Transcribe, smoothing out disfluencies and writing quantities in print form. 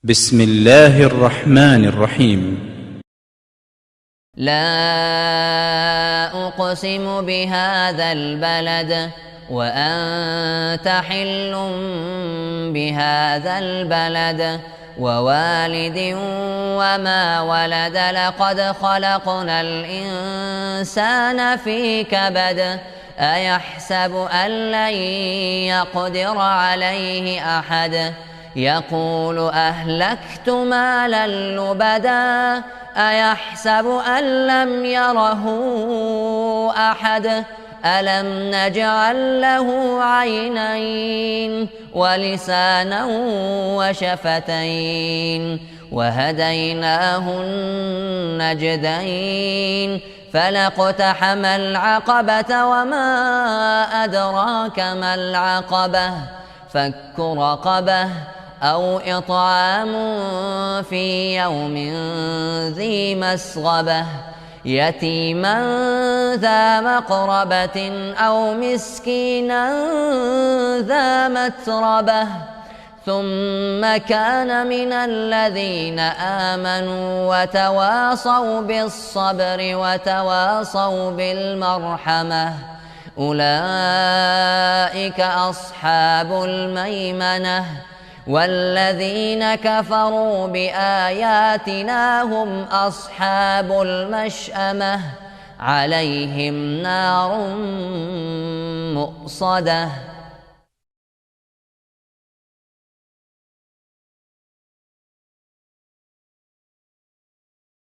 بسم الله الرحمن الرحيم. لا أقسم بهذا البلد وأنت حل بهذا البلد ووالد وما ولد لقد خلقنا الإنسان في كبد أيحسب أن لن يقدر عليه أحد يقول أهلكت مالا لبدا أيحسب أن لم يره أحد ألم نجعل له عينين ولسانا وشفتين وهديناه النجدين فلاقتحم العقبة وما أدراك ما العقبة فك رقبة أو إطعام في يوم ذي مسغبة يتيما ذا مقربة أو مسكينا ذا متربة ثم كان من الذين آمنوا وتواصوا بالصبر وتواصوا بالمرحمة أولئك أصحاب الميمنة والذين كفروا بآياتنا هم أصحاب المشأمة عليهم نار مؤصدة.